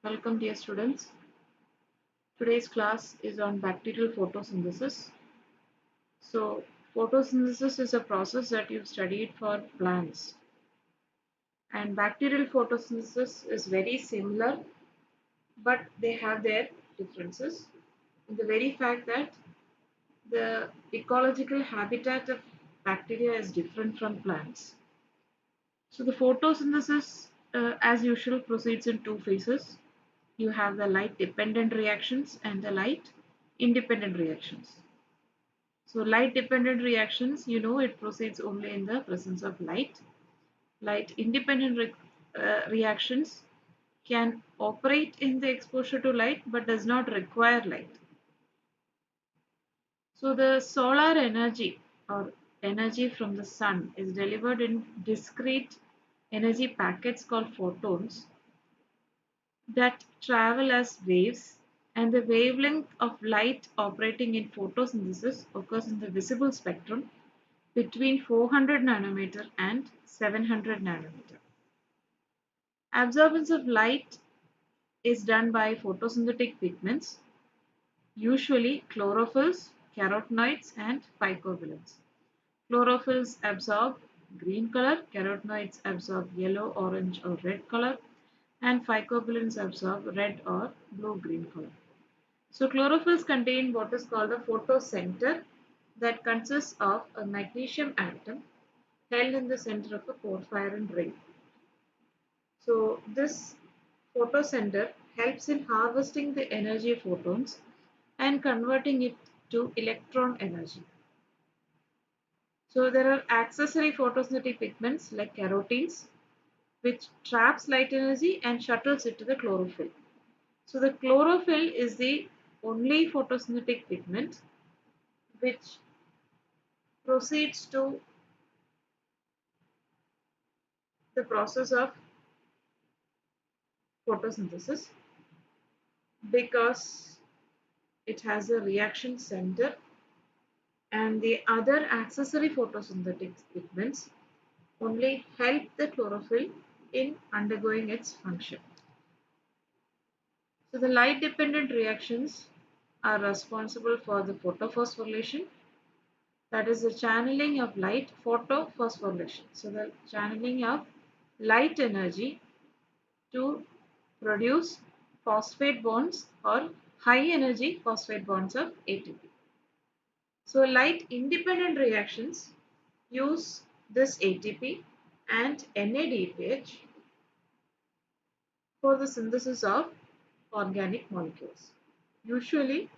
Welcome, dear students. Today's class is on bacterial photosynthesis. So, photosynthesis is a process that you've studied for plants, and bacterial photosynthesis is very similar, but they have their differences. In the very fact that the ecological habitat of bacteria is different from plants. So, the photosynthesis, as usual, proceeds in two phases. You have the light dependent reactions and the light independent reactions. So light dependent reactions, it proceeds only in the presence of light. Light independent reactions can operate in the exposure to light but does not require light. So the solar energy or energy from the sun is delivered in discrete energy packets called photons that travel as waves, and the wavelength of light operating in photosynthesis occurs in the visible spectrum between 400 nanometer and 700 nanometer. Absorbance of light is done by photosynthetic pigments, usually chlorophylls, carotenoids, and phycobilins. Chlorophylls absorb green color, carotenoids absorb yellow, orange, or red color, and phycobilins absorb red or blue-green color. So chlorophylls contain what is called a photocenter that consists of a magnesium atom held in the center of a porphyrin ring. So this photocenter helps in harvesting the energy of photons and converting it to electron energy. So there are accessory photosynthetic pigments like carotenes, which traps light energy and shuttles it to the chlorophyll. So the chlorophyll is the only photosynthetic pigment which proceeds to the process of photosynthesis because it has a reaction center, and the other accessory photosynthetic pigments only help the chlorophyll in undergoing its function. So the light dependent reactions are responsible for the photophosphorylation, that is the channeling of light. Photophosphorylation, so the channeling of light energy to produce phosphate bonds or high energy phosphate bonds of ATP. So light independent reactions use this ATP and NADPH for the synthesis of organic molecules. Usually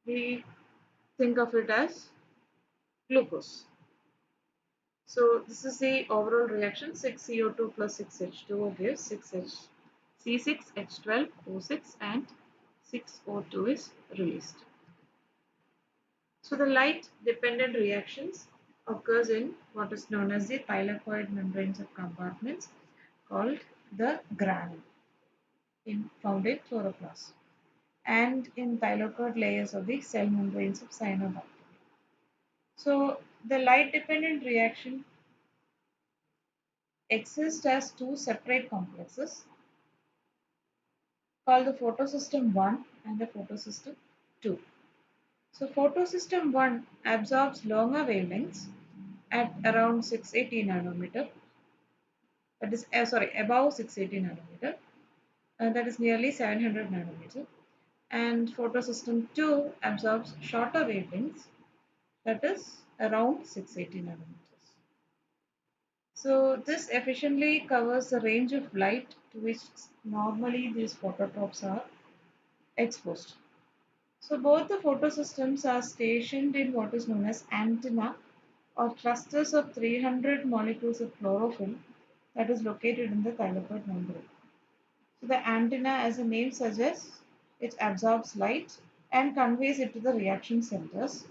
we think of it as glucose. So this is the overall reaction. 6CO2 plus 6H2O gives 6H C6H12O6 and 6O2 is released. So the light dependent reactions occurs in what is known as the thylakoid membranes of compartments called the granule found in chloroplast and in thylakoid layers of the cell membranes of cyanobacteria. So the light dependent reaction exists as two separate complexes called the photosystem 1 and the photosystem 2. So photosystem 1 absorbs longer wavelengths at around 680 nanometer, that is above 680 nanometer, that is nearly 700 nanometer, and photosystem 2 absorbs shorter wavelengths, that is around 680 nanometers. So this efficiently covers the range of light to which normally these phototopes are exposed. So both the photosystems are stationed in what is known as antenna or clusters of 300 molecules of chlorophyll that is located in the thylakoid membrane. So the antenna, as the name suggests, it absorbs light and conveys it to the reaction centers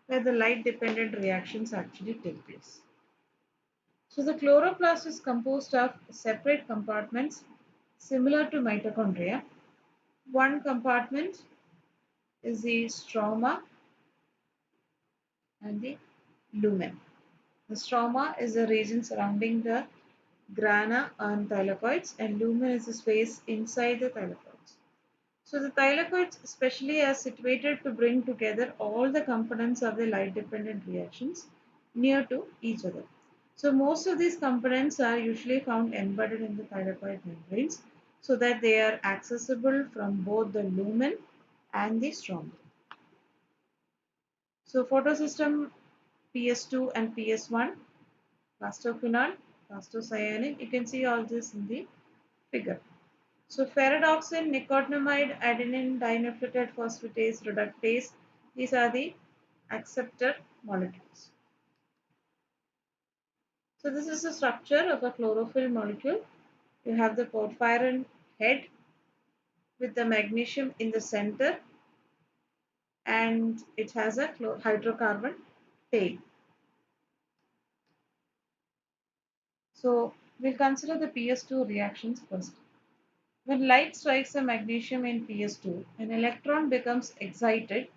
where the light dependent reactions actually take place. So the chloroplast is composed of separate compartments similar to mitochondria. One compartment is the stroma and the lumen. The stroma is the region surrounding the grana on thylakoids, and lumen is the space inside the thylakoids. So the thylakoids especially are situated to bring together all the components of the light dependent reactions near to each other. So most of these components are usually found embedded in the thylakoid membranes so that they are accessible from both the lumen and the stroma. So photosystem PS2 and PS1, plastoquinone, plastocyanine, you can see all this in the figure. So ferredoxin, nicotinamide, adenine dinucleotide phosphatase, reductase, these are the acceptor molecules. So this is the structure of a chlorophyll molecule. You have the porphyrin head with the magnesium in the center, and it has a hydrocarbon tail. So we'll consider the PS2 reactions first. When light strikes a magnesium in PS2, an electron becomes excited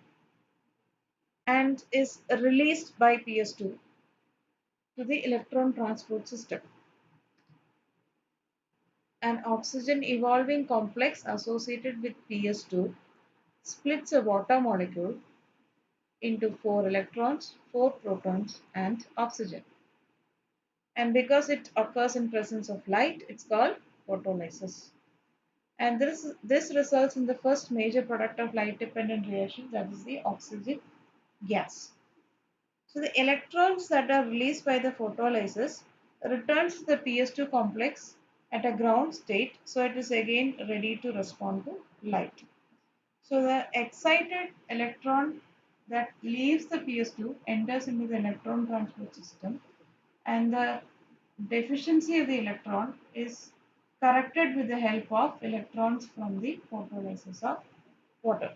and is released by PS2 to the electron transport system. An oxygen evolving complex associated with PS2 splits a water molecule into 4 electrons, 4 protons, and oxygen. And because it occurs in presence of light, it's called photolysis. And this results in the first major product of light dependent reaction, that is the oxygen gas. So the electrons that are released by the photolysis returns to the PS2 complex at a ground state, so it is again ready to respond to light. So the excited electron that leaves the PS2 enters into the electron transport system, and the deficiency of the electron is corrected with the help of electrons from the photolysis of water.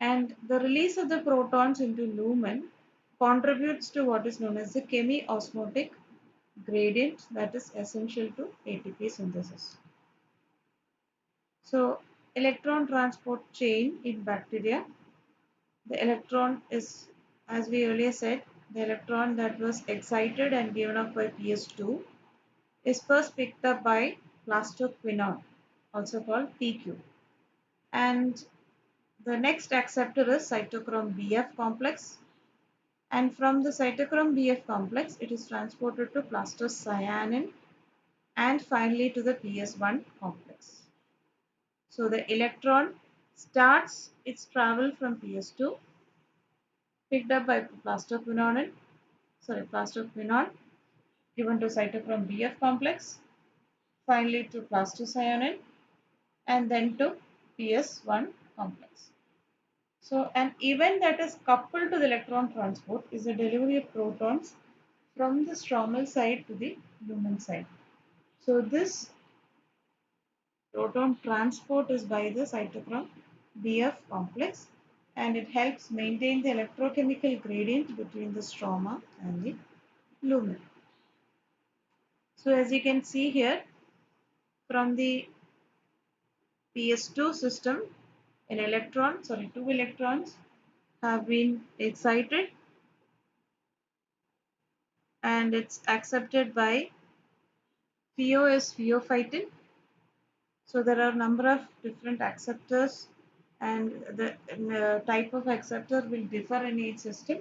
And the release of the protons into lumen contributes to what is known as the chemiosmotic gradient that is essential to ATP synthesis. So electron transport chain in bacteria, the electron is, as we earlier said, the electron that was excited and given off by PS2 is first picked up by plastoquinone, also called PQ. And the next acceptor is cytochrome BF complex, and from the cytochrome BF complex it is transported to plastocyanin and finally to the PS1 complex. So the electron starts its travel from PS2 picked up by plastoquinone given to cytochrome BF complex, finally to plastocyanin and then to PS1 complex. So an event that is coupled to the electron transport is the delivery of protons from the stromal side to the lumen side. So this proton transport is by the cytochrome BF complex, and it helps maintain the electrochemical gradient between the stroma and the lumen. So as you can see here from the PS2 system, two electrons have been excited and it's accepted by Pho is pheophytin. So there are a number of different acceptors, and the type of acceptor will differ in each system.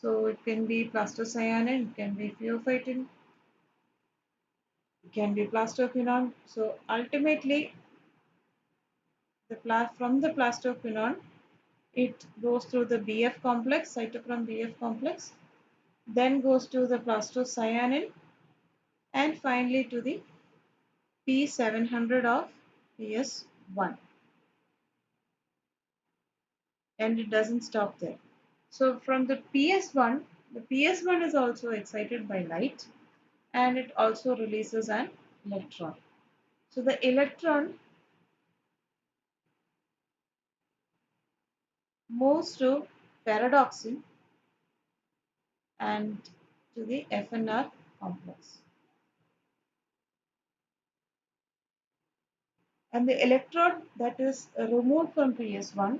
So it can be plastocyanin, it can be pheophytin, it can be plastoquinone. So ultimately, from the plastoquinone, it goes through the BF complex, cytochrome BF complex, then goes to the plastocyanin, and finally to the P700 of PS1. And it doesn't stop there. So from the PS1 is also excited by light and it also releases an electron. So the electron moves to ferredoxin and to the FNR complex. And the electron that is removed from PS1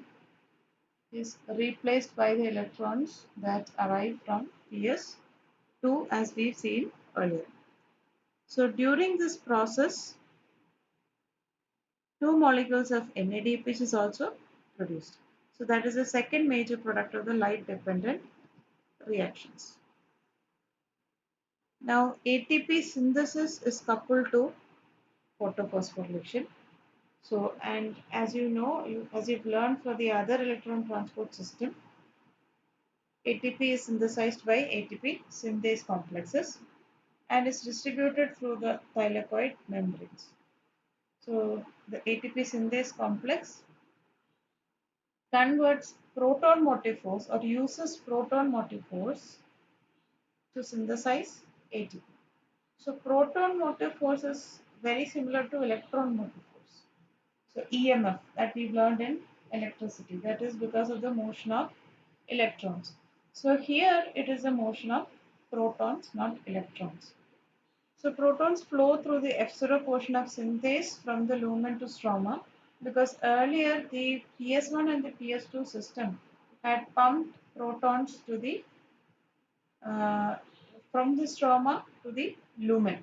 is replaced by the electrons that arrive from PS2 as we've seen earlier. So during this process, two molecules of NADPH is also produced. So that is the second major product of the light dependent reactions. Now ATP synthesis is coupled to photophosphorylation. So, and as you know, as you've learned for the other electron transport system, ATP is synthesized by ATP synthase complexes and is distributed through the thylakoid membranes. So, the ATP synthase complex converts proton motive force or uses proton motive force to synthesize ATP. So, proton motive force is very similar to electron motive force. So EMF that we've learned in electricity, that is because of the motion of electrons. So here it is a motion of protons, not electrons. So protons flow through the F0 portion of synthase from the lumen to stroma because earlier the PS1 and the PS2 system had pumped protons to the uh, from the stroma to the lumen.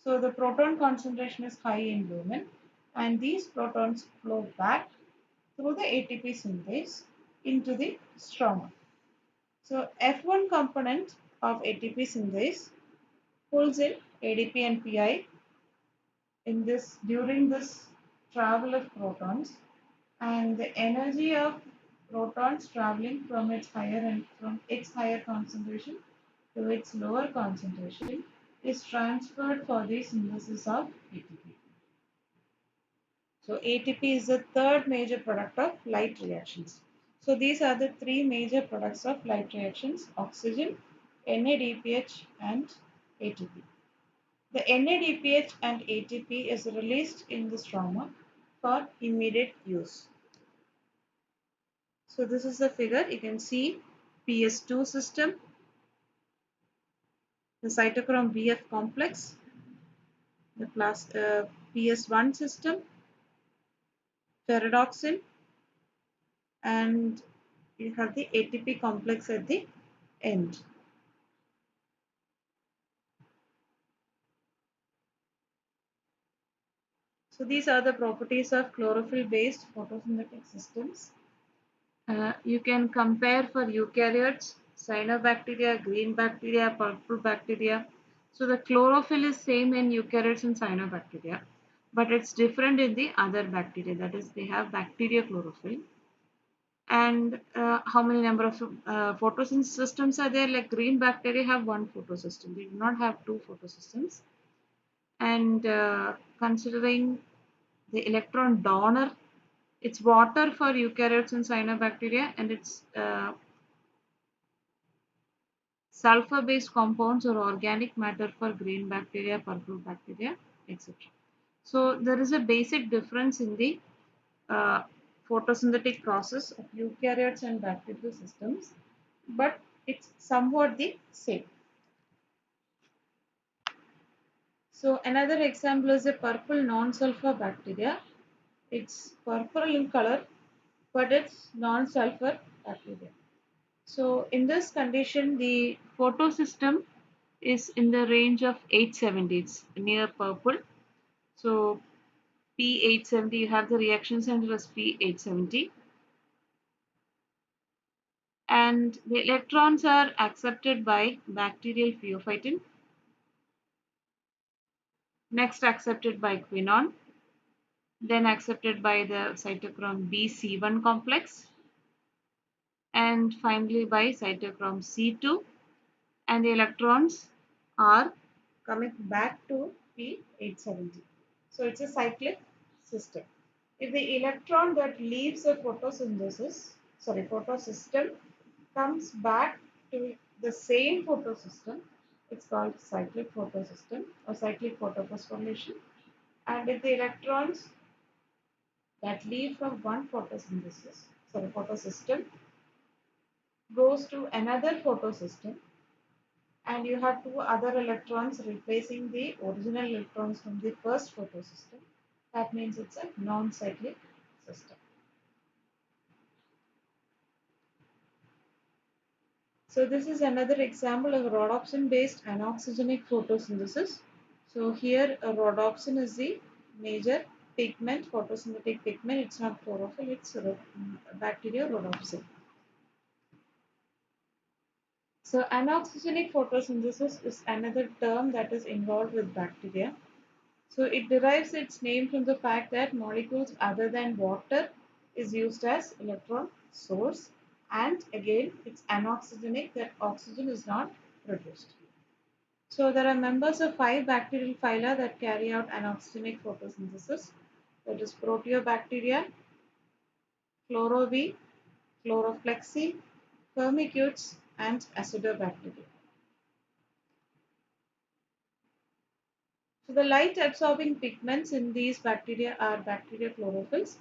So the proton concentration is high in lumen and these protons flow back through the ATP synthase into the stroma. So F1 component of ATP synthase pulls in ADP and PI in this during this travel of protons, and the energy of protons traveling from its higher concentration to its lower concentration is transferred for the synthesis of ATP. So ATP is the third major product of light reactions. So these are the three major products of light reactions: oxygen, NADPH and ATP. The NADPH and ATP is released in the stroma for immediate use. So this is the figure. You can see PS2 system, the cytochrome BF complex, the PS1 system, ferredoxin, and you have the ATP complex at the end. So these are the properties of chlorophyll based photosynthetic systems. You can compare for eukaryotes, cyanobacteria, green bacteria, purple bacteria. So the chlorophyll is same in eukaryotes and cyanobacteria, but it's different in the other bacteria. That is, they have bacteria chlorophyll. And how many number of photosynthesis systems are there? Like green bacteria have one photosystem. They do not have two photosystems. And considering the electron donor, it's water for eukaryotes and cyanobacteria, and it's sulfur based compounds or organic matter for green bacteria, purple bacteria, etc. So there is a basic difference in the uh, photosynthetic process of eukaryotes and bacterial systems, but it's somewhat the same. So another example is a purple non-sulfur bacteria. It's purple in color, but it's non-sulfur bacteria. So in this condition, the photosystem is in the range of 870. It's near purple. So P870, you have the reaction center as P870. And the electrons are accepted by bacterial pheophytin, next accepted by quinone, then accepted by the cytochrome BC1 complex, and finally by cytochrome C2, and the electrons are coming back to P870. So it's a cyclic system. If the electron that leaves a photosystem comes back to the same photosystem, it's called cyclic photosystem or cyclic photophosphorylation. And if the electrons that leave from one photosystem goes to another photosystem, and you have two other electrons replacing the original electrons from the first photosystem, that means it's a non-cyclic system. So this is another example of rhodopsin-based anoxygenic photosynthesis. So here rhodopsin is the major pigment, photosynthetic pigment. It's not chlorophyll, it's bacteria rhodopsin. So anoxygenic photosynthesis is another term that is involved with bacteria. So it derives its name from the fact that molecules other than water is used as electron source, and again it's anoxygenic, that oxygen is not produced. So there are members of 5 bacterial phyla that carry out anoxygenic photosynthesis, that is Proteobacteria, Chlorobi, Chloroflexi, Firmicutes and Acidobacteria. So the light absorbing pigments in these bacteria are bacteria chlorophylls,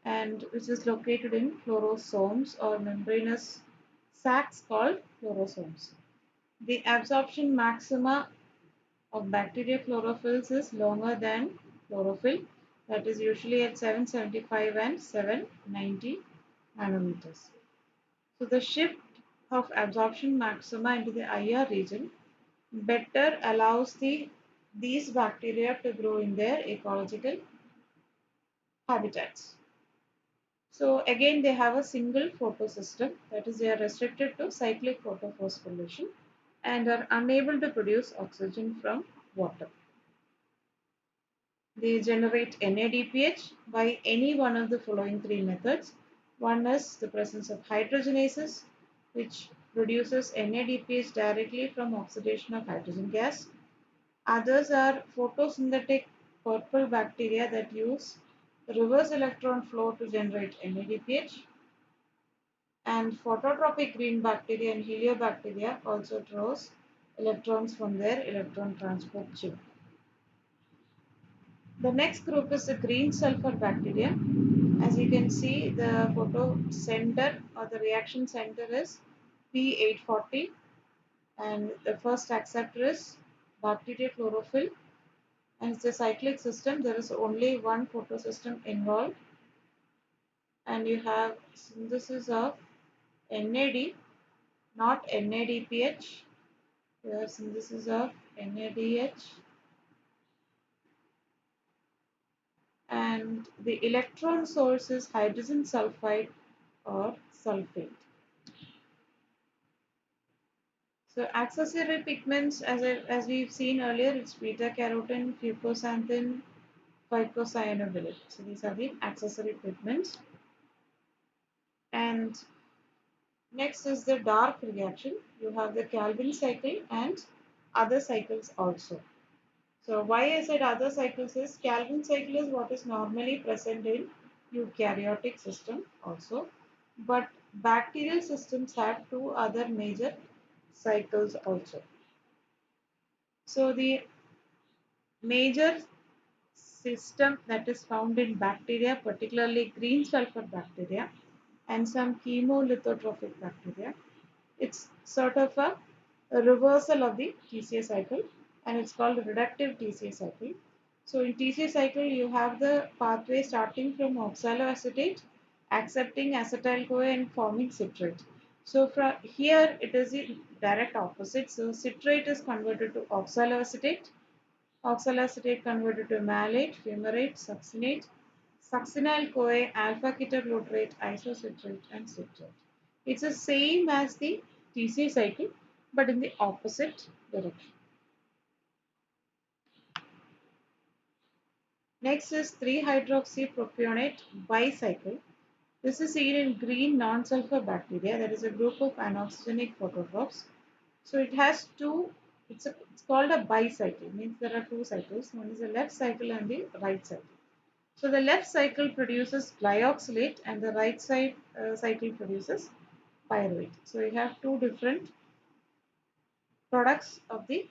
and which is located in chlorosomes or membranous sacs called chlorosomes. The absorption maxima of bacteria chlorophylls is longer than chlorophyll, that is usually at 775 and 790 nanometers. So the shift of absorption maxima into the IR region better allows these bacteria to grow in their ecological habitats. So again they have a single photosystem, that is they are restricted to cyclic photophosphorylation and are unable to produce oxygen from water. They generate NADPH by any one of the following three methods. One is the presence of hydrogenases, which produces NADPH directly from oxidation of hydrogen gas. Others are photosynthetic purple bacteria that use reverse electron flow to generate NADPH, and phototropic green bacteria and heliobacteria also draws electrons from their electron transport chain. The next group is the green sulfur bacteria. As you can see, the photo center or the reaction center is P840, and the first acceptor is bacteria chlorophyll, and it's a cyclic system. There is only one photosystem involved, and you have synthesis of NAD, not NADPH. You have synthesis of NADH, and the electron source is hydrogen sulfide or sulfate. So accessory pigments, as we've seen earlier, it's beta carotene, fucoxanthin, phycocyanobacteria. So these are the accessory pigments. And next is the dark reaction. You have the Calvin cycle and other cycles also. So why I said other cycles is Calvin cycle is what is normally present in eukaryotic system also, but bacterial systems have two other major cycles also. So the major system that is found in bacteria, particularly green sulfur bacteria and some chemolithotrophic bacteria, it's sort of a reversal of the TCA cycle, and it's called reductive TCA cycle. So in TCA cycle, you have the pathway starting from oxaloacetate, accepting acetyl-CoA and forming citrate. So from here, it is the direct opposite. So citrate is converted to oxaloacetate, oxaloacetate converted to malate, fumarate, succinate, succinyl-CoA, alpha-ketoglutarate, isocitrate, and citrate. It's the same as the TCA cycle, but in the opposite direction. Next is 3-hydroxypropionate bicycle. This is seen in green non-sulfur bacteria, that is a group of anoxygenic phototrophs. So it has two, it's called a bicycle, means there are two cycles. One is the left cycle and the right cycle. So the left cycle produces glyoxylate and the right side cycle produces pyruvate. So you have two different products of the